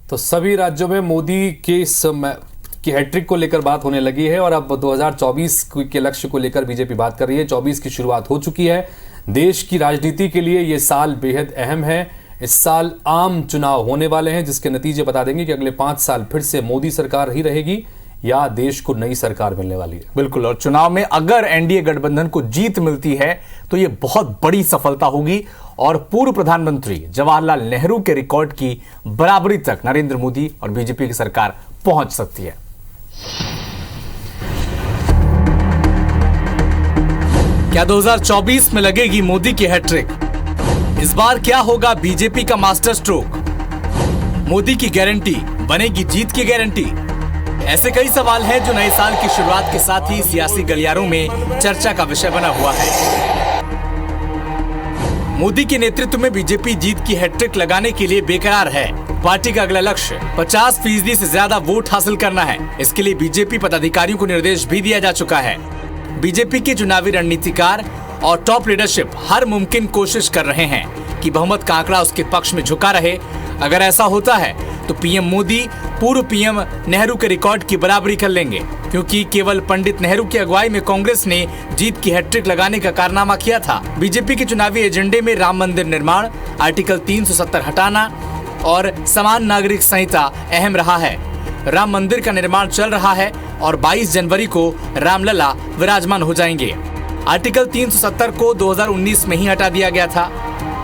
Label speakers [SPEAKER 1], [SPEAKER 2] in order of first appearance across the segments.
[SPEAKER 1] तो सभी राज्यों में मोदी के की हैट्रिक को लेकर बात होने लगी है और अब 2024 के लक्ष्य को लेकर बीजेपी बात कर रही है। 24 की शुरुआत हो चुकी है। देश की राजनीति के लिए ये साल बेहद अहम है। इस साल आम चुनाव होने वाले हैं जिसके नतीजे बता देंगे कि अगले 5 साल फिर से मोदी सरकार ही रहेगी या देश को नई सरकार मिलने वाली है।
[SPEAKER 2] बिल्कुल, और चुनाव में अगर एनडीए गठबंधन को जीत मिलती है तो यह बहुत बड़ी सफलता होगी और पूर्व प्रधानमंत्री जवाहरलाल नेहरू के रिकॉर्ड की बराबरी तक नरेंद्र मोदी और बीजेपी की सरकार पहुंच सकती है। क्या 2024 में लगेगी मोदी की हैट्रिक? इस बार क्या होगा बीजेपी का मास्टर स्ट्रोक? मोदी की गारंटी बनेगी जीत की गारंटी? ऐसे कई सवाल हैं जो नए साल की शुरुआत के साथ ही सियासी गलियारों में चर्चा का विषय बना हुआ है। मोदी के नेतृत्व में बीजेपी जीत की हैट्रिक लगाने के लिए बेकरार है। पार्टी का अगला लक्ष्य 50% से ज्यादा वोट हासिल करना है। इसके लिए बीजेपी पदाधिकारियों को निर्देश भी दिया जा चुका है। बीजेपी के चुनावी रणनीतिकार और टॉप लीडरशिप हर मुमकिन कोशिश कर रहे हैं कि बहुमत का आंकड़ा उसके पक्ष में झुका रहे। अगर ऐसा होता है तो पीएम मोदी पूर्व पीएम नेहरू के रिकॉर्ड की बराबरी कर लेंगे, क्योंकि केवल पंडित नेहरू की अगुवाई में कांग्रेस ने जीत की हैट्रिक लगाने का कारनामा किया था। बीजेपी के चुनावी एजेंडे में राम मंदिर निर्माण, आर्टिकल 370 हटाना और समान नागरिक संहिता अहम रहा है। राम मंदिर का निर्माण चल रहा है और 22 जनवरी को रामलला विराजमान हो जाएंगे। आर्टिकल 370 को 2019 में ही हटा दिया गया था।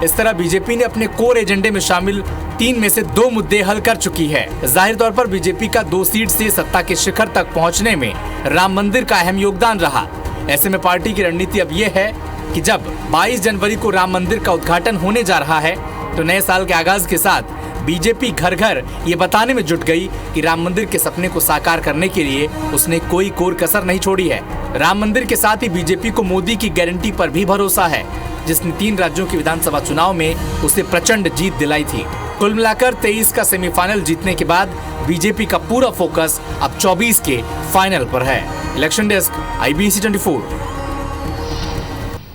[SPEAKER 2] इस तरह बीजेपी ने अपने कोर एजेंडे में शामिल 3 में से 2 मुद्दे हल कर चुकी है। जाहिर तौर पर बीजेपी का 2 सीट से सत्ता के शिखर तक पहुंचने में राम मंदिर का अहम योगदान रहा। ऐसे में पार्टी की रणनीति अब ये है कि जब 22 जनवरी को राम मंदिर का उद्घाटन होने जा रहा है तो नए साल के आगाज के साथ बीजेपी घर घर ये बताने में जुट गई कि राम मंदिर के सपने को साकार करने के लिए उसने कोई कोर कसर नहीं छोड़ी है। राम मंदिर के साथ ही बीजेपी को मोदी की गारंटी पर भी भरोसा है, जिसने 3 राज्यों के विधानसभा चुनाव में उसे प्रचंड जीत दिलाई थी। कुल मिलाकर 23 का सेमीफाइनल जीतने के बाद बीजेपी का पूरा फोकस अब 24 के फाइनल पर है। Election desk, IBC 24।